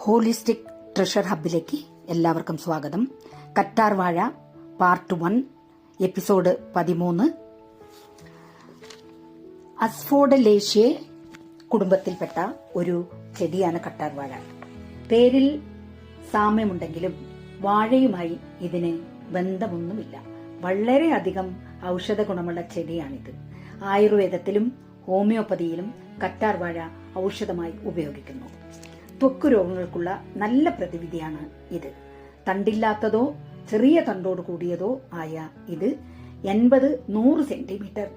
Holistic treasure ഹബിലേക്ക് എല്ലാവർക്കും സ്വാഗതം. കറ്റാർ വാഴ പാർട്ട് 1 എപ്പിസോഡ് 13. അസ്ഫോഡലേഷ്യ കുടുംബത്തിൽപ്പെട്ട ഒരു ചെടിയാണ് കറ്റാർ വാഴ. പേരിൽ സാമ്യമുണ്ടെങ്കിലും വാഴയുമായി ഇതിന് ബന്ധമൊന്നുമില്ല. വളരെയധികം ഔഷധ ഗുണമുള്ള ചെടിയാണിത്. ആയുർവേദത്തിലും ഹോമിയോപ്പതിയിലും കറ്റാർ വാഴ ഔഷധമായി ഉപയോഗിക്കുന്നു. ത്വക്ക് രോഗങ്ങൾക്കുള്ള നല്ല പ്രതിവിധിയാണ് ഇത്. തണ്ടില്ലാത്തതോ ചെറിയ തണ്ടോട് കൂടിയതോ ആയ ഇത് 80-100 സെന്റിമീറ്റർ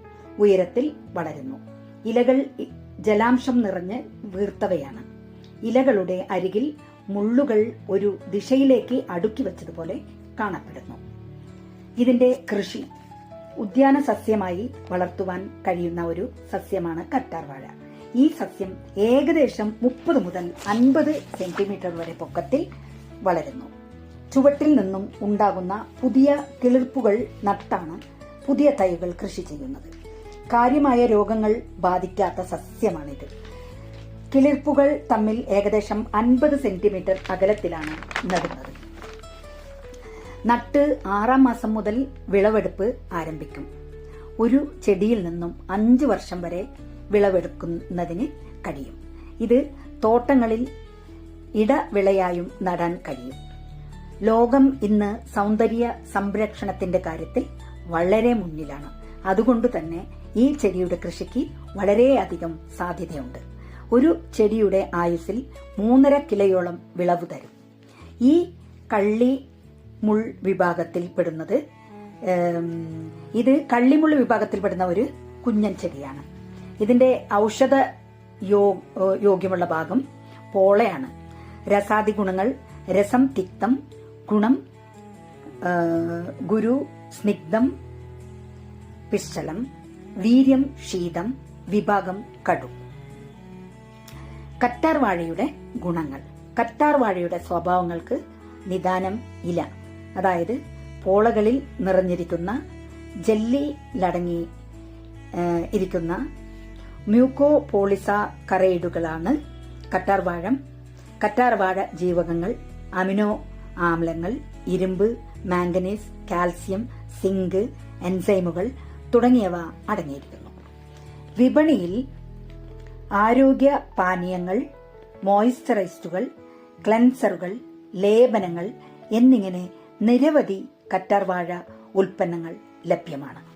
ഉയരത്തിൽ വളരുന്നു. ഇലകൾ ജലാംശം നിറഞ്ഞ് വീർത്തവയാണ്. ഇലകളുടെ അരികിൽ മുള്ളുകൾ ഒരു ദിശയിലേക്ക് അടുക്കി വെച്ചതുപോലെ കാണപ്പെടുന്നു. ഇതിന്റെ കൃഷി ഉദ്യാന സസ്യമായി വളർത്തുവാൻ കഴിയുന്ന ഒരു സസ്യമാണ് കറ്റാർ വാഴ. ഈ സസ്യം ഏകദേശം 30 മുതൽ 50 സെന്റിമീറ്റർ വരെ പൊക്കത്തിൽ വളരുന്നു. ചുവട്ടിൽ നിന്നും ഉണ്ടാകുന്ന പുതിയ കിളിർപ്പുകൾ നട്ടാണ് പുതിയ തൈകൾ കൃഷി ചെയ്യുന്നത്. കാര്യമായ രോഗങ്ങൾ ബാധിക്കാത്ത സസ്യമാണിത്. കിളിർപ്പുകൾ തമ്മിൽ ഏകദേശം 50 സെന്റിമീറ്റർ അകലത്തിലാണ് നടുന്നത്. നട്ട് 6-ാം മാസം മുതൽ വിളവെടുപ്പ് ആരംഭിക്കും. ഒരു ചെടിയിൽ നിന്നും 5 വർഷം വരെ വിളവെടുക്കുന്നതിന് കഴിയും. ഇത് തോട്ടങ്ങളിൽ ഇടവിളയായും നടാൻ കഴിയും. ലോകം ഇന്ന് സൗന്ദര്യ സംരക്ഷണത്തിന്റെ കാര്യത്തിൽ വളരെ മുന്നിലാണ്. അതുകൊണ്ട് തന്നെ ഈ ചെടിയുടെ കൃഷിക്ക് വളരെയധികം സാധ്യതയുണ്ട്. ഒരു ചെടിയുടെ ആയുസ്സിൽ 3.5 കിലോയോളം വിളവ് തരും. ഈ കള്ളിമുൾ വിഭാഗത്തിൽപ്പെടുന്നത് ഇത് കള്ളിമുൾ വിഭാഗത്തിൽപ്പെടുന്ന ഒരു കുഞ്ഞൻ ചെടിയാണ്. ഇതിന്റെ ഔഷധ യോഗ്യമുള്ള ഭാഗം പോളയാണ്. രസാദി ഗുണങ്ങൾ: രസം തിക്തം, ഗുണം ഗുരു സ്നിഗ്ധം പിശ്ചലം, വീര്യം ശീതം, വിഭാഗം കടു. കറ്റാർ വാഴയുടെ ഗുണങ്ങൾ: കറ്റാർ വാഴയുടെ സ്വഭാവങ്ങൾക്ക് നിദാനം ഇല, അതായത് പോളകളിൽ നിറഞ്ഞിരിക്കുന്ന ജെല്ലിലടങ്ങി ഇരിക്കുന്ന മ്യൂക്കോപോളിസാക്കറൈഡുകളാണ് കറ്റാർ വാഴ ജീവകങ്ങൾ, അമിനോ ആമ്ലങ്ങൾ, ഇരുമ്പ്, മാംഗനീസ്, കാൽസ്യം, സിങ്ക്, എൻസൈമുകൾ തുടങ്ങിയവ അടങ്ങിയിരിക്കുന്നു. വിപണിയിൽ ആരോഗ്യ പാനീയങ്ങൾ, മോയിസ്ചറൈസറുകൾ, ക്ലെൻസറുകൾ, ലേപനങ്ങൾ എന്നിങ്ങനെ നിരവധി കറ്റാർ വാഴ ഉൽപ്പന്നങ്ങൾ ലഭ്യമാണ്.